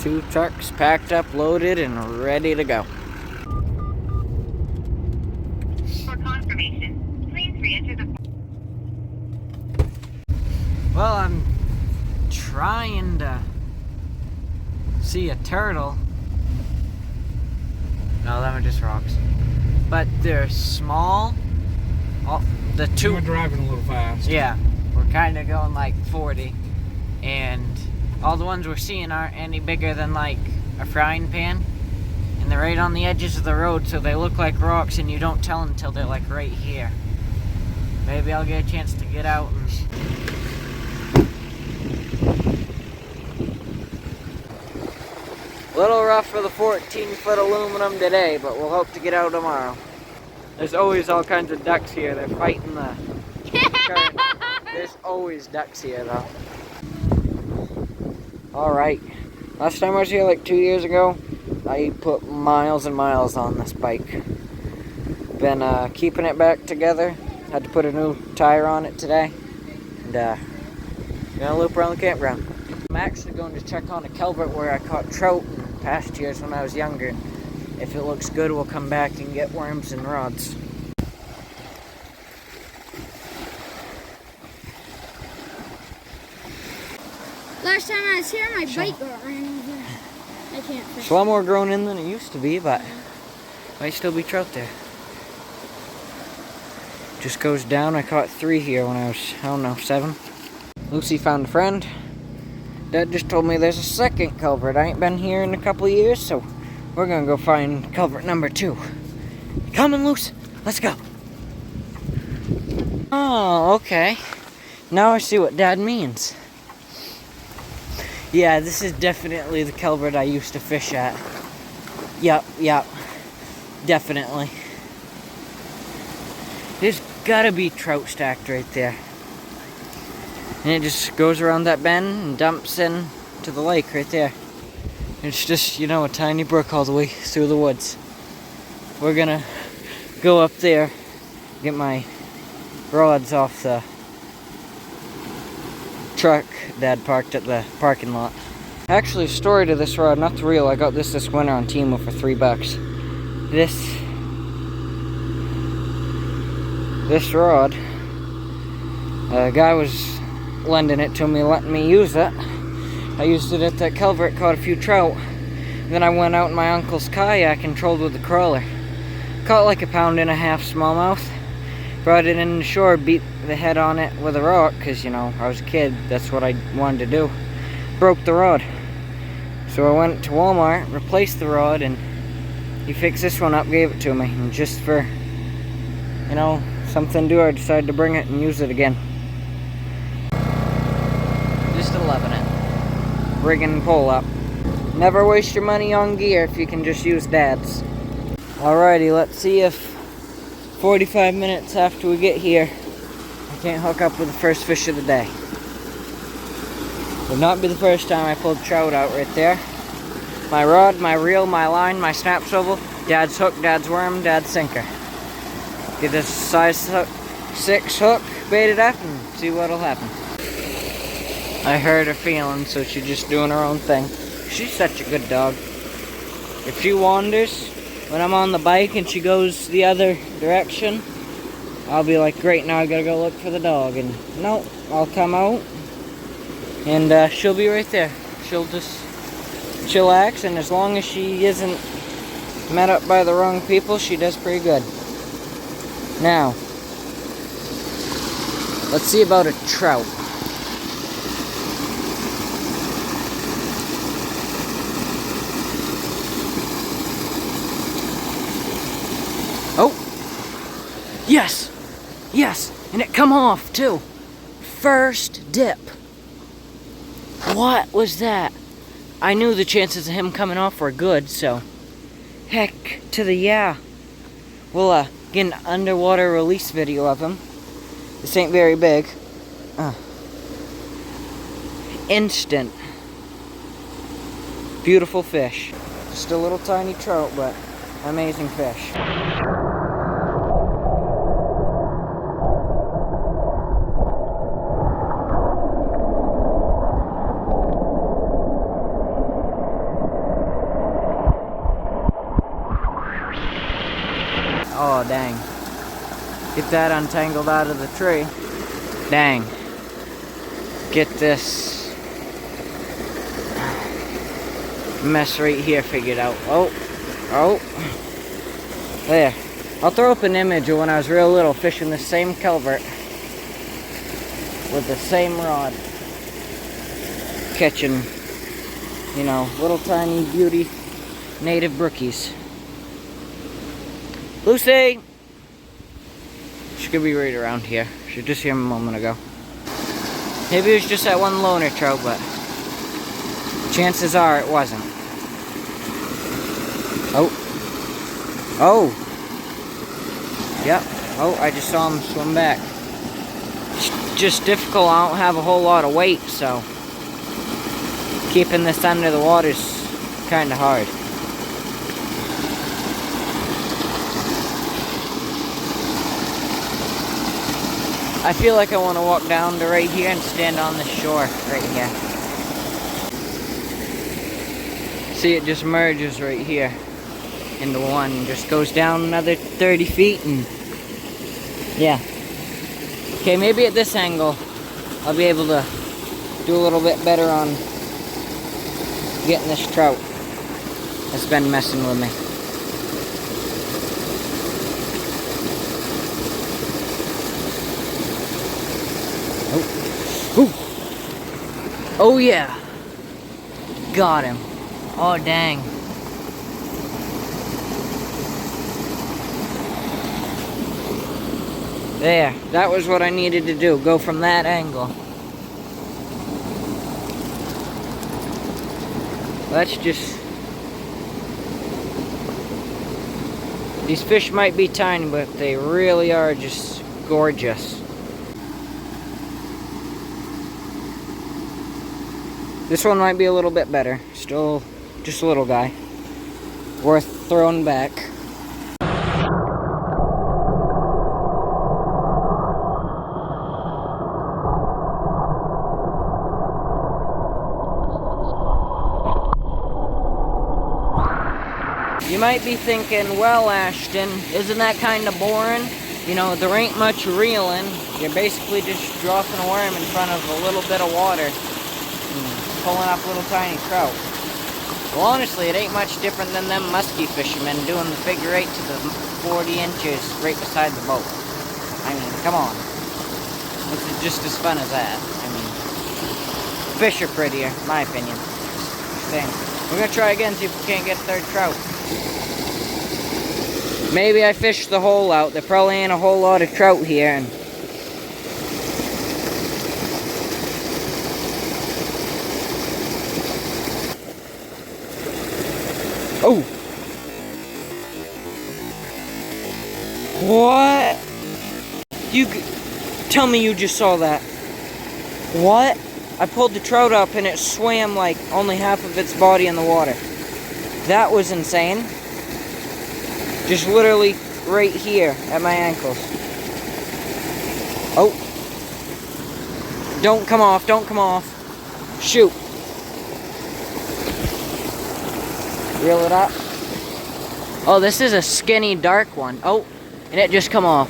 2 trucks packed up, loaded, and ready to go. For confirmation, please re-enter the... Well, I'm trying to see a turtle. No, that were just rocks. But they're small. Oh, the two... We're driving a little fast. Yeah, we're kind of going like 40. And all the ones we're seeing aren't any bigger than like a frying pan. And they're right on the edges of the road, so they look like rocks and you don't tell until they're like right here. Maybe I'll get a chance to get out and... Little rough for the 14-foot aluminum today, but we'll hope to get out tomorrow. There's always all kinds of ducks here. They're fighting the current. There's always ducks here, though. Alright. Last time I was here, like 2 years ago, I put miles and miles on this bike. Been keeping it back together. Had to put a new tire on it today. And gonna loop around the campground. I'm actually going to check on a culvert where I caught trout in past years when I was younger. If it looks good, we'll come back and get worms and rods. Last time I was here, my bike got ran over. I can't fish. It's a lot more grown in than it used to be, but might still be trout there. Just goes down. I caught 3 here when I was, I don't know, 7. Lucy found a friend. Dad just told me there's a second culvert. I ain't been here in a couple of years, so we're gonna go find culvert number 2. Coming, Luce. Let's go. Oh, okay. Now I see what Dad means. Yeah, this is definitely the culvert I used to fish at. Yep, definitely. There's gotta be trout stacked right there. And it just goes around that bend and dumps in to the lake right there. It's just, you know, a tiny brook all the way through the woods. We're gonna go up there, get my rods off the truck Dad parked at the parking lot. Actually, story to this rod, not the reel. I got this winter on Temu for $3. This rod, a guy was lending it to me, letting me use it. I used it at that culvert, caught a few trout. Then I went out in my uncle's kayak and trolled with the crawler. Caught like 1.5 pound smallmouth. Brought it in the shore, beat the head on it with a rock, because, you know, I was a kid, that's what I wanted to do. Broke the rod. So I went to Walmart, replaced the rod, and he fixed this one up, gave it to me. And just for, you know, something to do, I decided to bring it and use it again. Just loving it. Rigging pole up. Never waste your money on gear if you can just use Dad's. Alrighty, let's see if 45 minutes after we get here, I can't hook up with the first fish of the day. Would not be the first time I pulled trout out right there. My rod, my reel, my line, my snap swivel, Dad's hook, Dad's worm, Dad's sinker. Get this size 6 hook baited up and see what'll happen. I heard her feeling, so she's just doing her own thing. She's such a good dog. If she wanders, when I'm on the bike and she goes the other direction, I'll be like, great, now I gotta go look for the dog. And no, I'll come out and she'll be right there. She'll just chillax, and as long as she isn't met up by the wrong people, she does pretty good. Now, let's see about a trout. Oh! Yes! Yes! And it come off, too! First dip. What was that? I knew the chances of him coming off were good, so... Heck to the yeah. We'll get an underwater release video of him. This ain't very big. Instant. Beautiful fish. Just a little tiny trout, but amazing fish. dang. Get that untangled out of the tree. Dang. Get this mess right here figured out. Oh. There. I'll throw up an image of when I was real little fishing the same culvert with the same rod. Catching, you know, little tiny beauty native brookies. Lucy! She could be right around here. She was just here a moment ago. Maybe it was just that one loner trout, but chances are it wasn't. Oh! Yep. Oh, I just saw him swim back. It's just difficult. I don't have a whole lot of weight, so keeping this under the water is kind of hard. I feel like I want to walk down to right here and stand on the shore right here. See, it just merges right here into one and just goes down another 30 feet and yeah. Okay, maybe at this angle I'll be able to do a little bit better on getting this trout that's been messing with me. Oh yeah, got him. Oh dang. There, that was what I needed to do, go from that angle. Let's just... These fish might be tiny, but they really are just gorgeous. This one might be a little bit better. Still just a little guy. Worth throwing back. You might be thinking, well, Ashton, isn't that kind of boring? You know, there ain't much reeling. You're basically just dropping a worm in front of a little bit of water and pulling up little tiny trout. Well, honestly, it ain't much different than them musky fishermen doing the figure eight to the 40 inches right beside the boat. I mean, come on. This is just as fun as that. I mean, fish are prettier, in my opinion. Same. We're gonna try again, see if we can't get a third trout. Maybe I fished the hole out. There probably ain't a whole lot of trout here. And oh! What? You tell me you just saw that. What? I pulled the trout up and it swam like only half of its body in the water. That was insane. Just literally right here at my ankles. Oh. Don't come off, don't come off. Shoot. Reel it up. Oh, this is a skinny, dark one. Oh, and it just come off.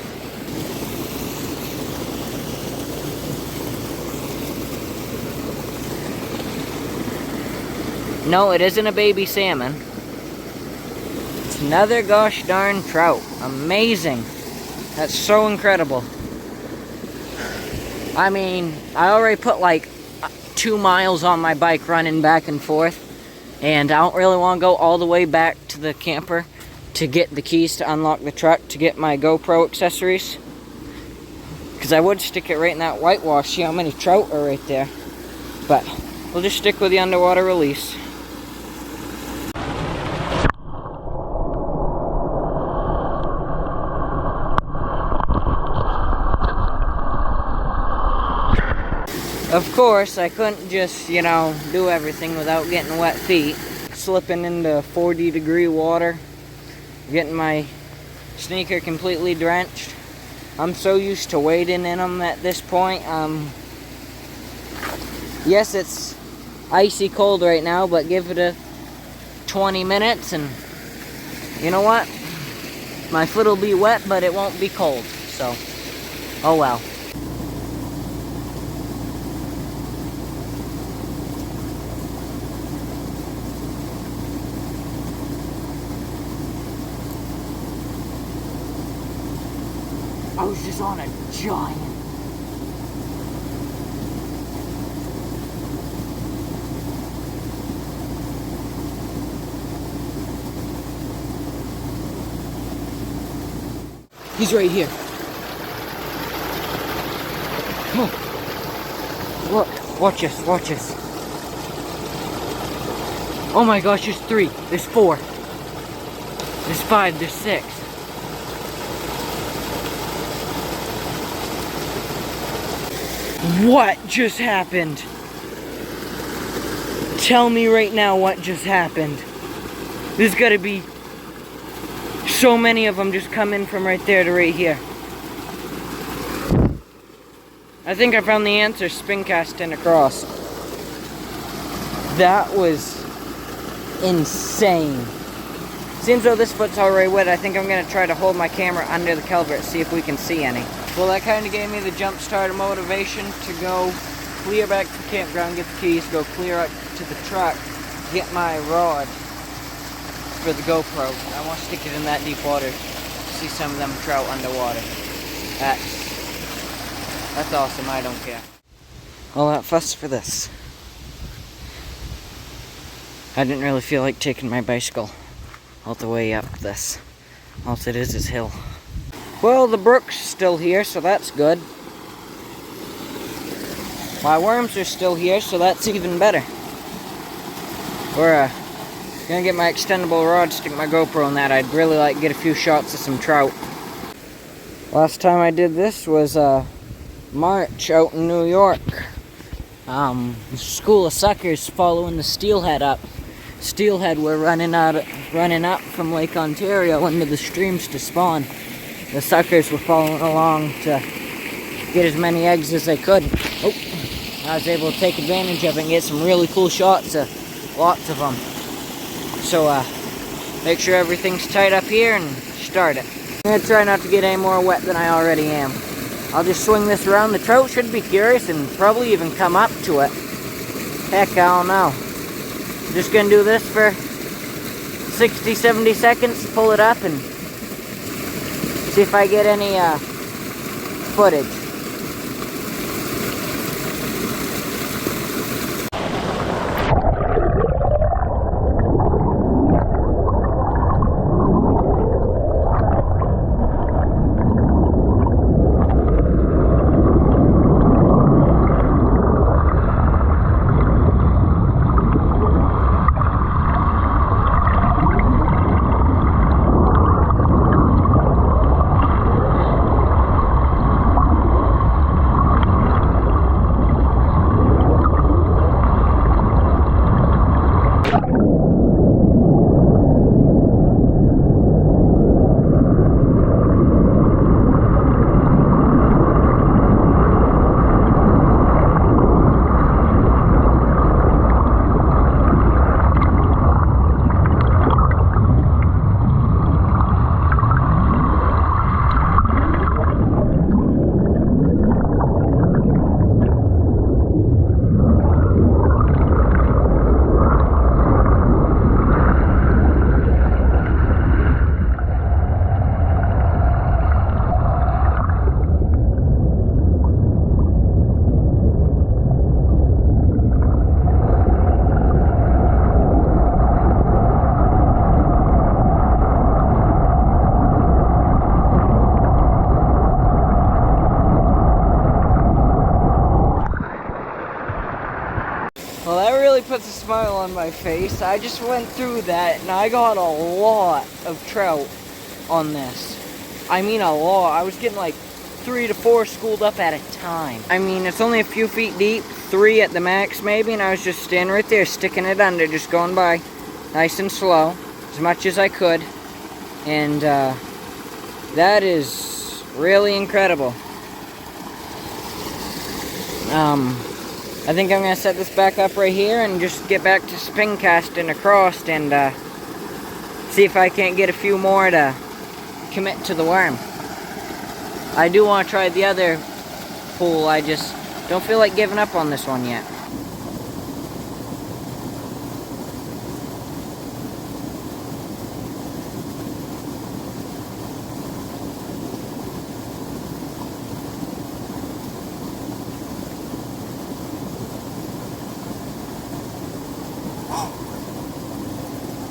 No, it isn't a baby salmon. It's another gosh darn trout. Amazing. That's so incredible. I mean, I already put like 2 miles on my bike running back and forth. And I don't really want to go all the way back to the camper to get the keys to unlock the truck to get my GoPro accessories. Because I would stick it right in that whitewash. See how many trout are right there. But we'll just stick with the underwater release. Of course, I couldn't just, you know, do everything without getting wet feet. Slipping into 40-degree water, getting my sneaker completely drenched. I'm so used to wading in them at this point. Yes, it's icy cold right now, but give it a 20 minutes and you know what? My foot will be wet, but it won't be cold. So, oh well. I was just on a giant. He's right here. Oh. Look, watch this, watch this. Oh my gosh, there's 3, there's 4, there's 5, there's 6. What just happened? Tell me right now what just happened. There's gotta be so many of them just come in from right there to right here. I think I found the answer, spin casting across. That was insane. Seems though this foot's already wet. I think I'm gonna try to hold my camera under the culvert, see if we can see any. Well, that kind of gave me the jump starter motivation to go clear back to the campground, get the keys, go clear up to the truck, get my rod for the GoPro. I want to stick it in that deep water, see some of them trout underwater. That's awesome, I don't care. All that fuss for this. I didn't really feel like taking my bicycle all the way up this. All it is hill. Well, the brook's still here, so that's good. My worms are still here, so that's even better. We're gonna get my extendable rod, stick my GoPro in that. I'd really like to get a few shots of some trout. Last time I did this was March out in New York. School of suckers following the steelhead up. Steelhead were running up from Lake Ontario into the streams to spawn. The suckers were following along to get as many eggs as they could. Oh, I was able to take advantage of it and get some really cool shots of lots of them. So, make sure everything's tight up here and start it. I'm gonna try not to get any more wet than I already am. I'll just swing this around. The trout should be curious and probably even come up to it. Heck, I don't know. I'm just gonna do this for 60, 70 seconds, pull it up and see if I get any footage. Well, that really puts a smile on my face. I just went through that and I got a lot of trout on this. I mean a lot. I was getting like 3 to 4 schooled up at a time. I mean, it's only a few feet deep, 3 at the max maybe, and I was just standing right there sticking it under, just going by nice and slow, as much as I could. And that is really incredible. I think I'm going to set this back up right here and just get back to spin casting across and see if I can't get a few more to commit to the worm. I do want to try the other pool, I just don't feel like giving up on this one yet.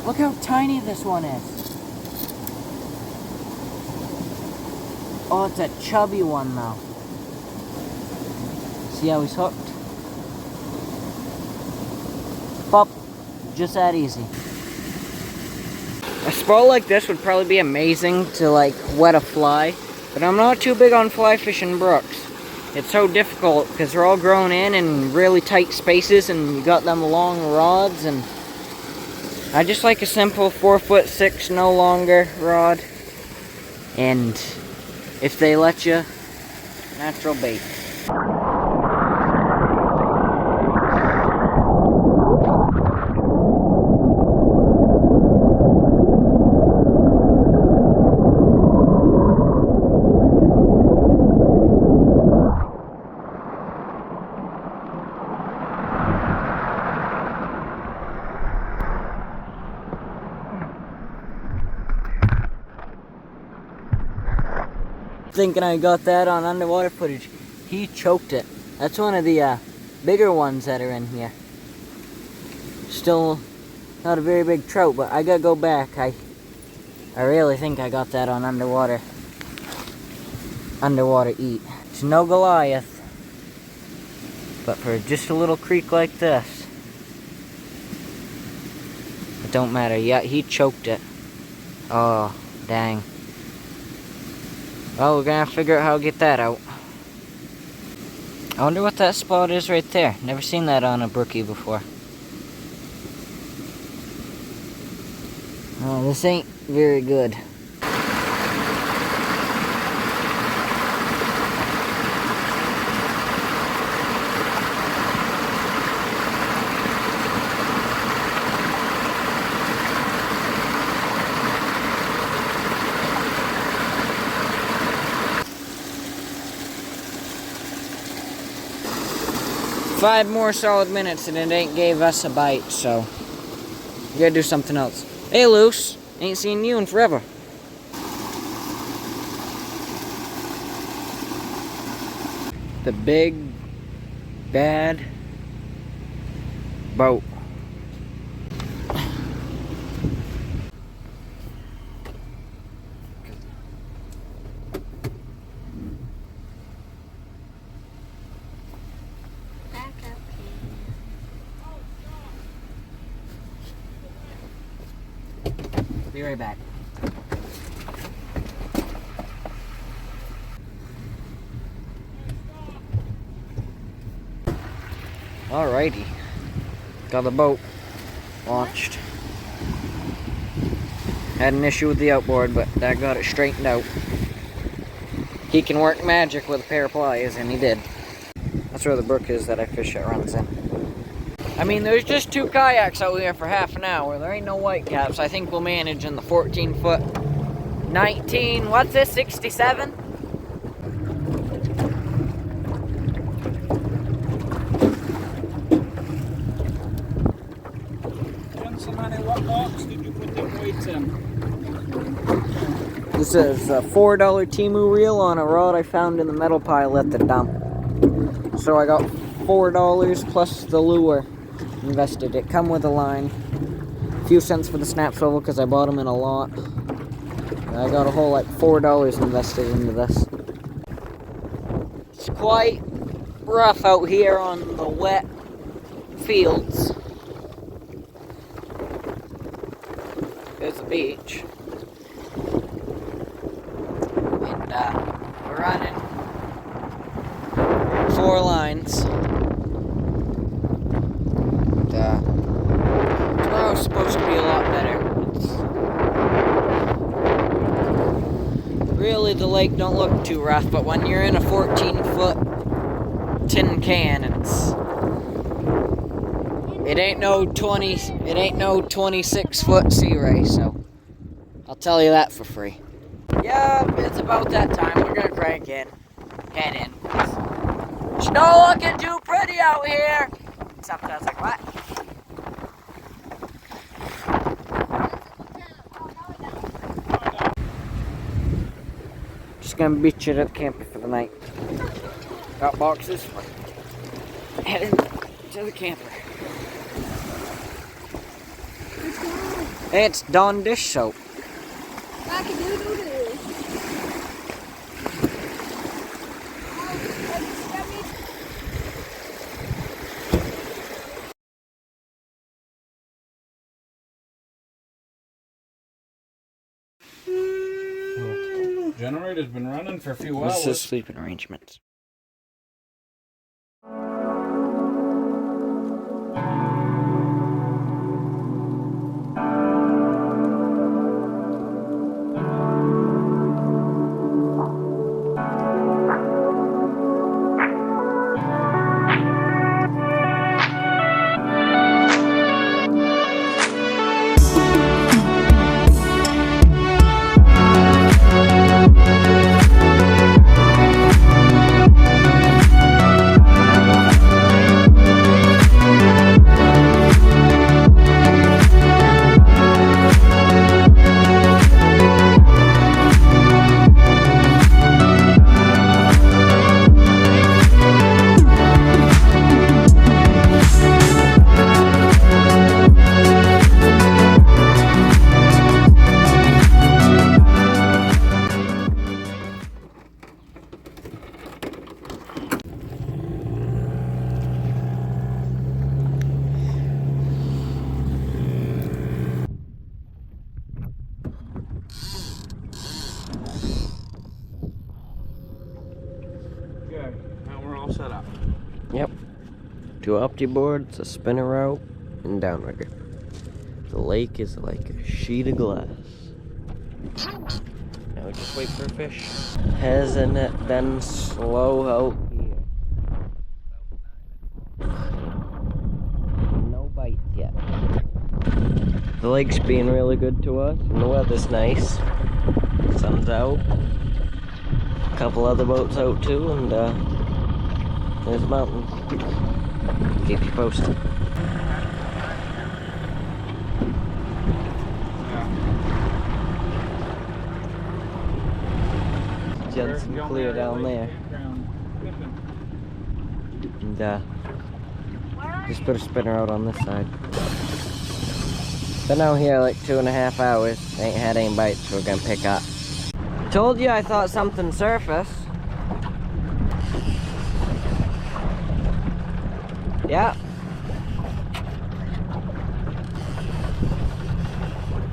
Look how tiny this one is. Oh, it's a chubby one though. See how he's hooked? Pop, just that easy. A spot like this would probably be amazing to like wet a fly, but I'm not too big on fly fishing brooks. It's so difficult because they're all grown in really tight spaces and you got them long rods, and I just like a simple 4'6", no longer rod. And if they let you, natural bait. Thinking I got that on underwater footage. He choked it. That's one of the bigger ones that are in here. Still not a very big trout, but I gotta go back. I really think I got that on underwater eat. It's no Goliath, but for just a little creek like this, it don't matter. Yeah, he choked it. Oh, dang. Well, we're gonna have to figure out how to get that out. I wonder what that spot is right there. Never seen that on a brookie before. Oh, this ain't very good. Five more solid minutes and it ain't gave us a bite, so we gotta do something else. Hey, Luce, ain't seen you in forever. The big bad boat. Be right back. Alrighty. Got the boat launched. Had an issue with the outboard, but that got it straightened out. He can work magic with a pair of pliers, and he did. That's where the brook is that I fish at runs in. I mean, there's just two kayaks out here for half an hour. There ain't no whitecaps. I think we'll manage in the 14-foot 19, what's this, 67? Gentlemen, what box did you put the weights in? This is a $4 Temu reel on a rod I found in the metal pile at the dump. So I got $4 plus the lure invested. It come with a line. A few cents for the snap swivel because I bought them in a lot. I got a whole like $4 invested into this. It's quite rough out here on the wet fields. There's the beach. And we're running 4 lines. Tomorrow's supposed to be a lot better. Really, the lake don't look too rough, but when you're in a 14-foot tin can, it ain't no 26-foot sea ray, so I'll tell you that for free. Yep, it's about that time. We're gonna crank in. Head in. It's not looking too pretty out here. Sometimes like what? Just gonna beach it at the camper for the night. Got boxes. Heading to the camper. It's Dawn dish soap. Generator's been running for a few hours. This is sleeping arrangements. Okay, now we're all set up. Yep. 2 opti boards, a spinner route, and downrigger. The lake is like a sheet of glass. Now we just wait for a fish. Hasn't it been slow out here? No bites yet. The lake's being really good to us, and the weather's nice. Sun's out. A couple other boats out too, and there's mountains. Keep you posted. Jensen clear down there. And just put a spinner out on this side. Been out here like 2.5 hours. Ain't had any bites, so we're gonna pick up. Told you I thought something surfaced. Yeah.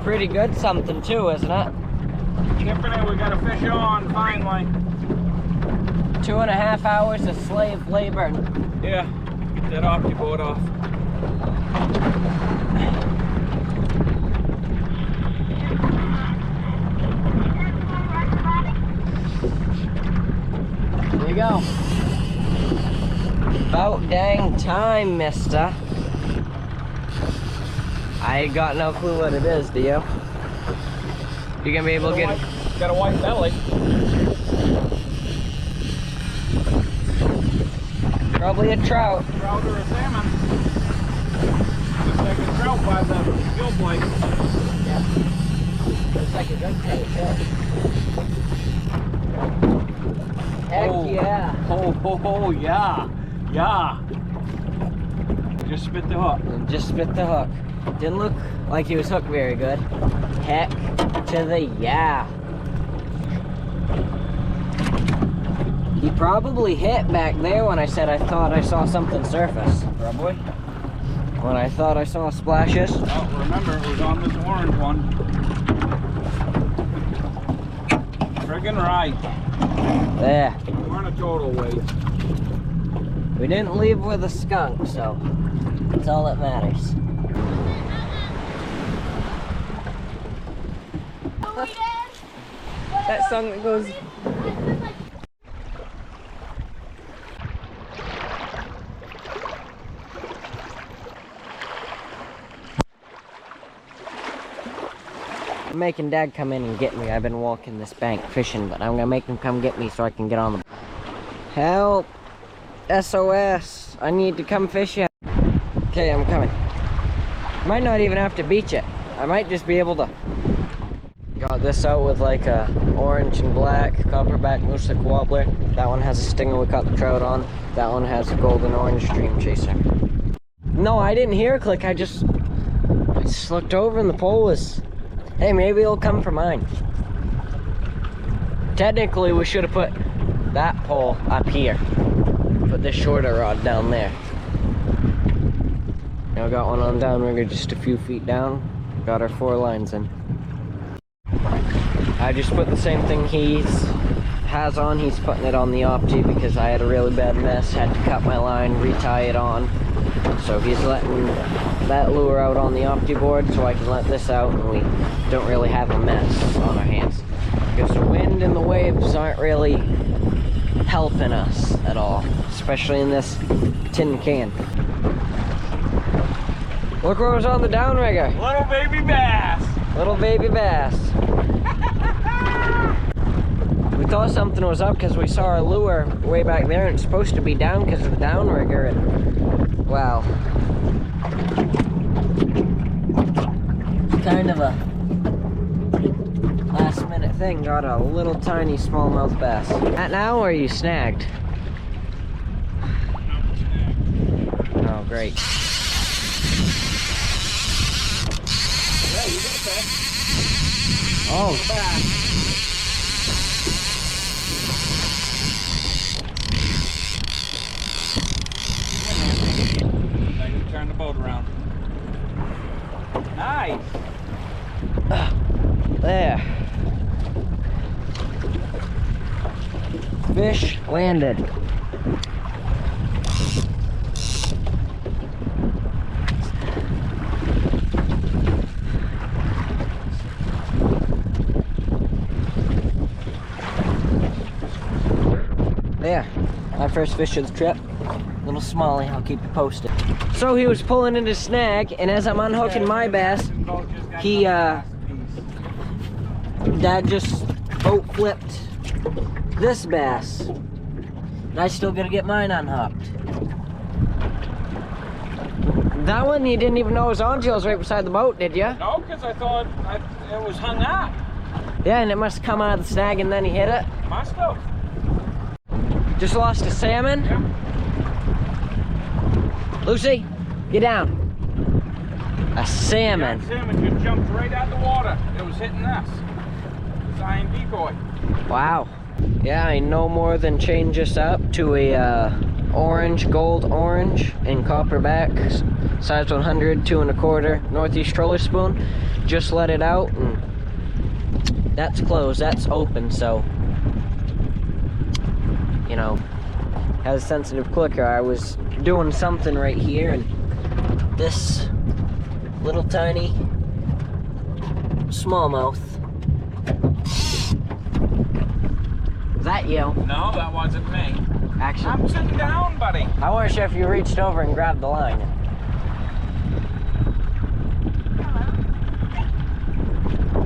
Pretty good something too, isn't it? Tiffany, we got a fish on, finally. 2.5 hours of slave labor. Yeah, get that opti board off. There you go. About dang time, mister. I ain't got no clue what it is, do you? You gonna be able to get it? Got a white belly. Probably a trout. Trout or a salmon. Looks like a trout by the gill plate. Yeah. Looks like a good trout, yeah. Heck yeah. Oh, yeah. Yeah. Just spit the hook. And just spit the hook. Didn't look like he was hooked very good. Heck to the yeah. He probably hit back there when I said I thought I saw something surface. Probably. When I thought I saw splashes. Oh, remember, it was on this orange one. Friggin' right. There. We're on a total weight. We didn't leave with a skunk, so that's all that matters. That song that goes... I'm making Dad come in and get me. I've been walking this bank fishing, but I'm gonna make him come get me so I can get on the... Help! SOS! I need to come fishing. Okay, I'm coming. Might not even have to beach it. I might just be able to... Got this out with like a orange and black copperback moosehook wobbler. That one has a stinger we caught the trout on. That one has a golden orange stream chaser. No, I didn't hear a click. I just looked over and the pole was... Hey, maybe it'll come for mine. Technically, we should have put that pole up here. Put this shorter rod down there. Now I got one on downrigger just a few feet down. Got our 4 lines in. I just put the same thing he has on. He's putting it on the Opti because I had a really bad mess. Had to cut my line, retie it on. So he's letting that lure out on the Opti board so I can let this out and we don't really have a mess on our hands. Because the wind and the waves aren't really helping us at all. Especially in this tin can. Look what was on the downrigger. Little baby bass. Little baby bass. We thought something was up because we saw our lure way back there and it's supposed to be down because of the downrigger and wow. Kind of a last minute thing. Got a little tiny smallmouth bass. At now or are you snagged? Oh great. Yeah, you get a fish. Oh. I can turn the boat around. Nice. There. Fish landed. There, my first fish of the trip. Little smallie, I'll keep you posted. So he was pulling in his snag, and as I'm unhooking my bass, he, Dad just boat flipped this bass. And I still gotta get mine unhooked. That one you didn't even know was on till it was right beside the boat, did you? No, because I thought it was hung up. Yeah, and it must have come out of the snag and then he hit it. Must have. Just lost a salmon. Yeah. Lucy, get down. A salmon. That salmon just jumped right out of the water. It was hitting us. It's iron decoy. Wow. Yeah, I no more than change this up to a orange, gold orange in copperback, size 100, 2 1/4 Northeast Troller Spoon. Just let it out and that's closed, that's open, so you know, has a sensitive clicker. I was doing something right here and this little tiny smallmouth. Is that you? No, that wasn't me. Actually, I'm sitting down, buddy. I wasn't sure if you reached over and grabbed the line.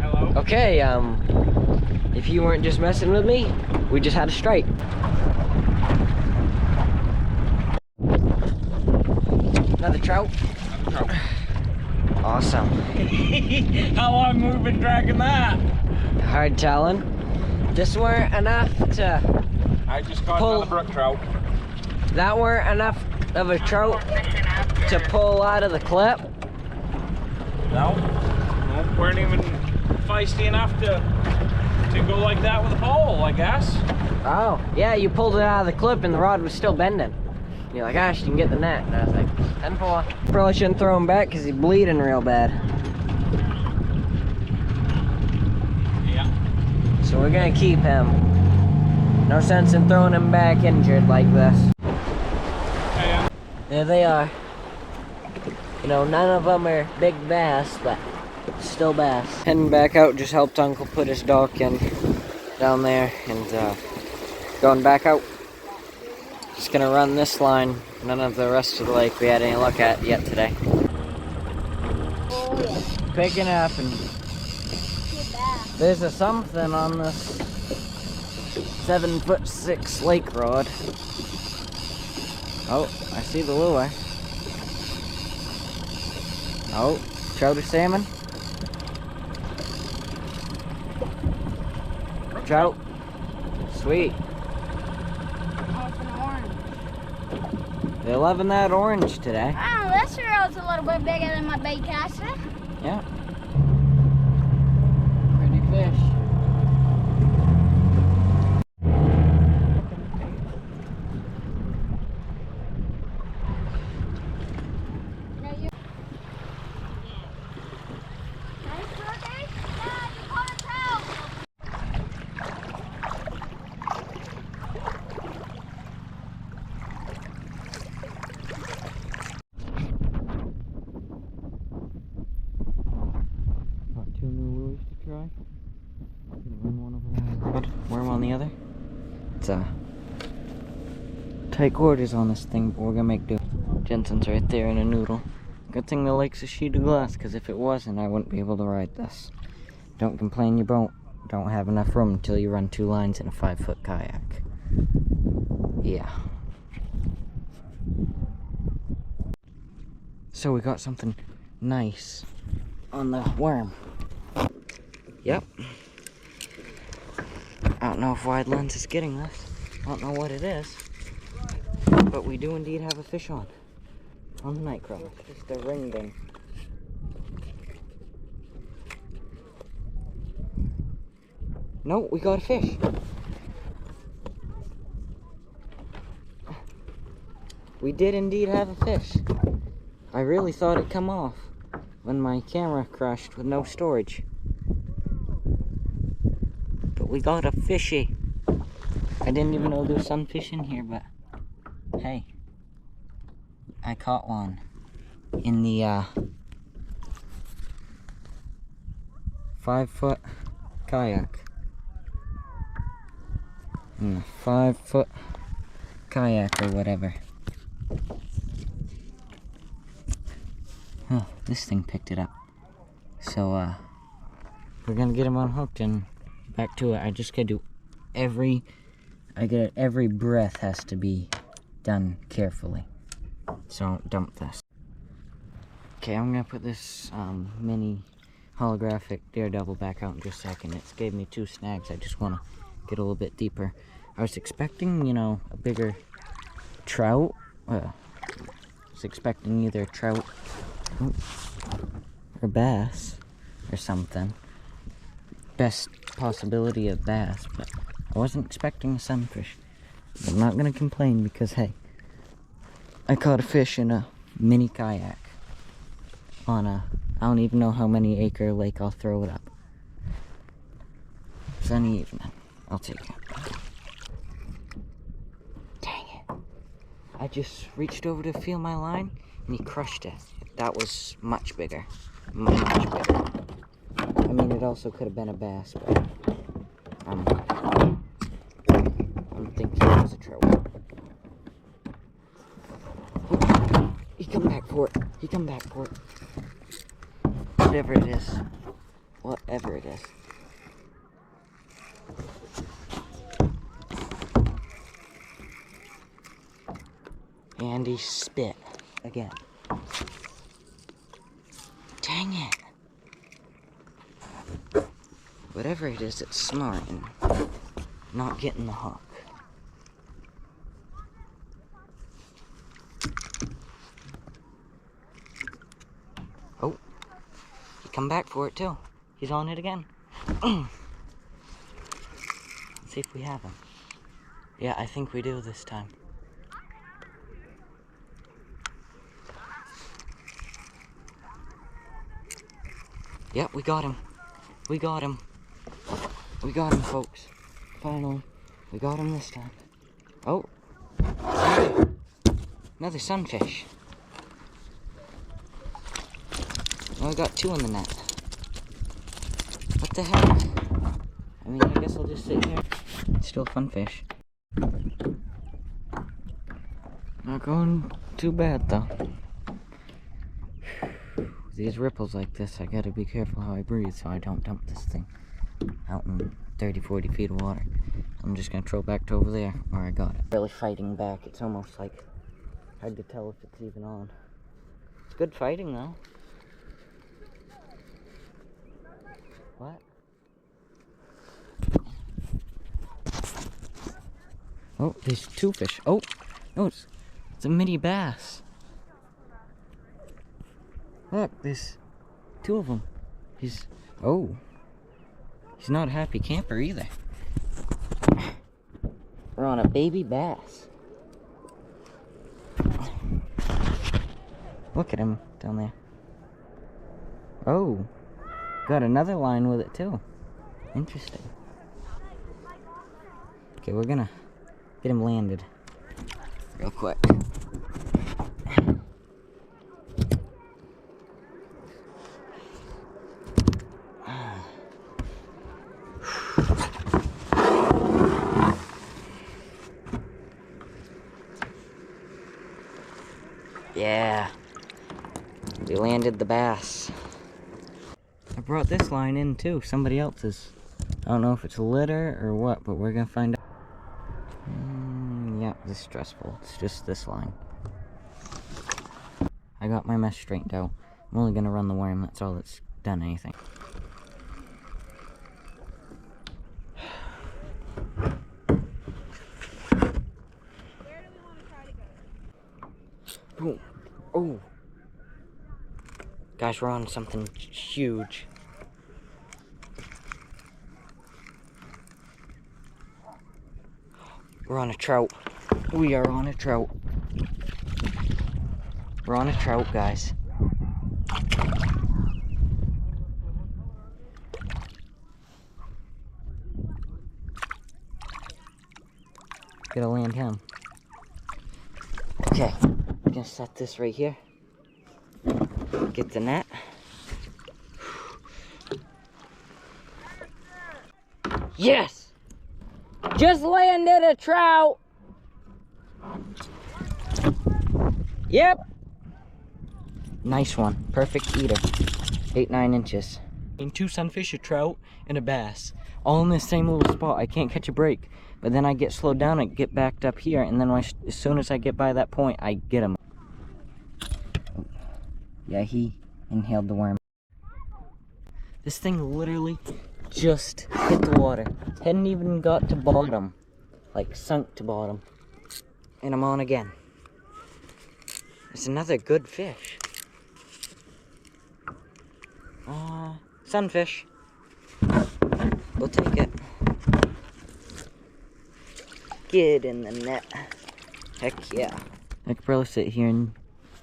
Hello. Okay, if you weren't just messing with me, we just had a strike. Another trout? Another trout. Awesome. How long have we been dragging that? Hard telling. This weren't enough to I just caught Pull. another brook trout. That weren't enough of a trout to pull out of the clip. No, weren't even feisty enough to go like that with a pole, I guess. Oh, yeah, you pulled it out of the clip and the rod was still bending. And you're like, gosh, you can get the net. And I was like, 10-4. Probably shouldn't throw him back because he's bleeding real bad. Yeah. So we're gonna keep him. No sense in throwing him back injured like this. Hey, There they are. You know, none of them are big bass, but still bass. Heading back out, just helped Uncle put his dock in down there and going back out. Just gonna run this line. None of the rest of the lake we had any luck at yet today. Picking up and There's a something on this 7'6" lake rod. Oh, I see the lure. Oh, trout or salmon? Trout. Sweet. They're loving that orange today. Oh, this reel's a little bit bigger than my bait caster. Yeah. Pretty fish. Got 2 new lures to try. Gonna run one over there. Worm on the other. It's tight quarters on this thing, but we're gonna make do. Jensen's right there in a noodle. Good thing the lake's a sheet of glass, because if it wasn't, I wouldn't be able to ride this. Don't complain you don't have enough room until you run 2 lines in a 5-foot kayak. Yeah. So we got something nice on the worm. Yep. I don't know if Wide Lens is getting this. I don't know what it is. But we do indeed have a fish on the Nightcrawler. Just a ring ding. No, we got a fish. We did indeed have a fish. I really thought it'd come off when my camera crashed with no storage. But we got a fishy. I didn't even know there was sunfish in here, but hey, I caught one in the 5-foot kayak. In the 5-foot kayak or whatever. Oh, this thing picked it up. So we're gonna get him unhooked and back to it. I just gotta do every breath has to be done carefully. So don't dump this. Okay, I'm gonna put this mini holographic Daredevil back out in just a second. It's gave me 2 snags. I just wanna get a little bit deeper. I was expecting, you know, a bigger trout. I was expecting either a trout or bass or something. Best possibility of bass, but I wasn't expecting a sunfish. I'm not gonna complain because, hey, I caught a fish in a mini kayak on a, I don't even know how many acre lake. I'll throw it up. Sunny evening. I'll take it. Dang it. I just reached over to feel my line and he crushed it. That was much bigger. Much bigger. I mean, it also could have been a bass, but I'm thinking it was a trout. He come back for it. He come back for it. Whatever it is. Whatever it is. And he spit again. Dang it. Whatever it is, it's smarting. Not getting the hook. Oh. He come back for it too. He's on it again. Let's see if we have him. Yeah, I think we do this time. Yep, we got him. We got him. We got him, folks. Finally. We got him this time. Oh. Another sunfish. Oh, I got 2 in the net. What the heck? I mean, I guess I'll just sit here. It's still a fun fish. Not going too bad, though. These ripples like this, I gotta be careful how I breathe so I don't dump this thing. out in 30, 40 feet of water. I'm just gonna throw it back to over there where I got it. Really fighting back. It's almost like hard to tell if it's even on. It's good fighting though. What? Oh, there's two fish. Oh, no, it's a mini bass. Look, there's two of them. He's not a happy camper either. We're on a baby bass. Look at him down there. Oh, got another line with it too. Interesting. Okay, we're gonna get him landed real quick. Yeah, we landed the bass. I brought this line in too, somebody else's. I don't know if it's a litter or what, but we're gonna find out. Yeah, this is stressful. It's just this line. I got my mesh straightened out. I'm only gonna run the worm, that's all that's done anything. Oh, oh. Guys, we're on something huge. We're on a trout. We are on a trout. We're on a trout, guys. Gotta land him. Okay, we're gonna set this right here. Get the net. Yes! Just landed a trout! Yep! Nice one. Perfect eater. 8-9 inches. And two sunfish, a trout, and a bass. All in the same little spot. I can't catch a break. But then I get slowed down and get backed up here. And then as soon as I get by that point, I get him. Yeah, he inhaled the worm. This thing literally just hit the water. Hadn't even got to bottom. Like, sunk to bottom. And I'm on again. It's another good fish. Sunfish. We'll take it. Get in the net. Heck yeah. I could probably sit here and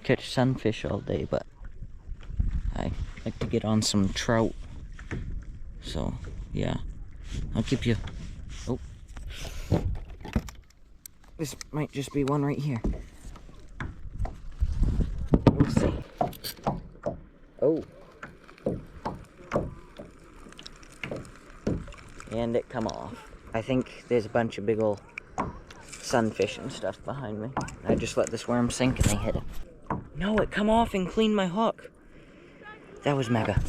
catch sunfish all day, but I like to get on some trout. So, yeah. I'll keep you... Oh. This might just be one right here. We'll see. Oh. And it come off. I think there's a bunch of big ol' sunfish and stuff behind me. I just let this worm sink and they hit it. No, it come off and cleaned my hook. That was mega.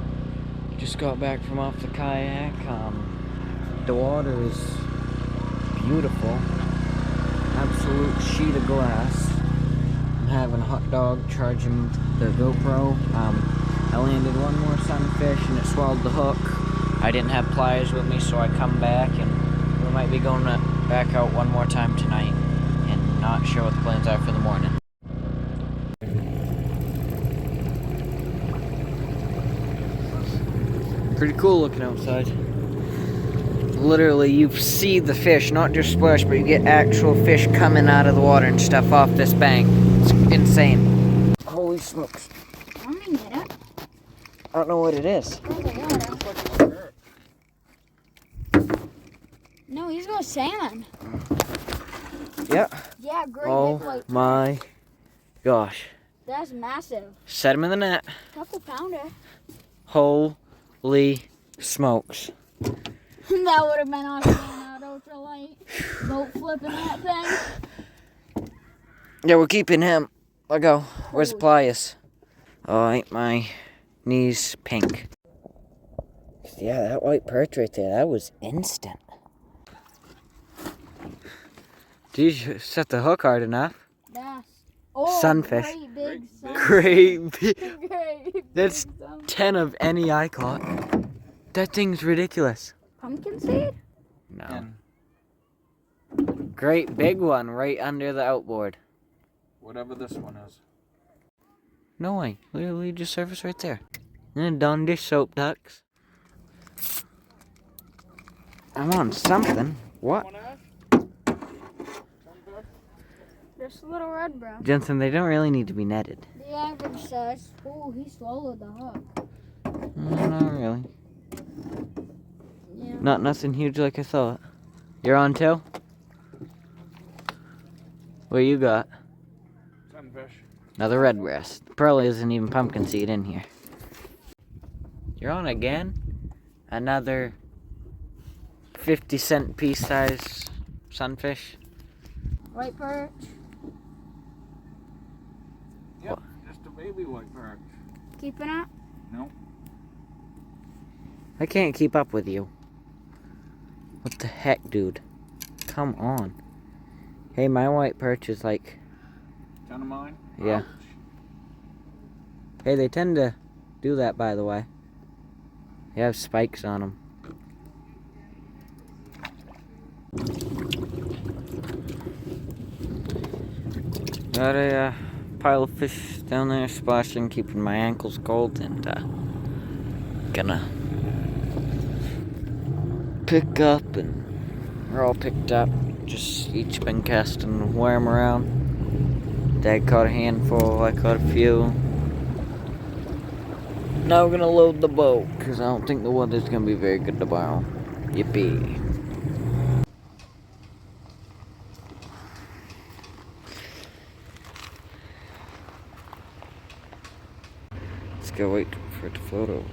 Just got back from off the kayak. The water is beautiful. Absolute sheet of glass. I'm having a hot dog charging the GoPro. I landed one more sunfish and it swallowed the hook. I didn't have pliers with me, so I come back and we might be going back out one more time tonight and not sure what the plans are for the morning. Pretty cool looking outside. Literally, you see the fish, not just splash, but you get actual fish coming out of the water and stuff off this bank. It's insane. Holy smokes. I'm gonna get it. I don't know what it is. No, he's got salmon. Yeah. Yeah, great. Oh my gosh. That's massive. Set him in the net. Couple pounder. Holy smokes. That would have been awesome out ultralight. Boat flipping that thing. Yeah, we're keeping him. Let go. Where's the pliers? Oh, ain't my knees pink. Yeah, that white perch right there, that was instant. Geez, you set the hook hard enough. Yes. Oh, Sunfish. Great big sunfish. Great big. Great big That's sunfish. 10 of any I caught. That thing's ridiculous. Pumpkin seed? No. Great big one right under the outboard. Whatever this one is. No way. Literally just surfaced right there. And Dawn dish soap ducks. I'm on something. What? Just a little red bro. Jensen, they don't really need to be netted. The average size. Oh, he swallowed the hook. Not really. Yeah. Not nothing huge like I thought. You're on too? What you got? Sunfish. Another red breast. Probably isn't even pumpkin seed in here. You're on again? Another 50-cent piece size sunfish. White perch. Yep, just a baby white perch. Keeping it. No. I can't keep up with you. What the heck, dude? Come on. Hey, my white perch is like... 10 of mine? Yeah. Ouch. Hey, they tend to do that, by the way. They have spikes on them. Got a pile of fish down there splashing, keeping my ankles cold, and gonna pick up, and we're all picked up. Just each been casting a worm around. Dad caught a handful, I caught a few. Now we're gonna load the boat, because I don't think the weather's gonna be very good tomorrow. Yippee. Let's go wait for it to float over.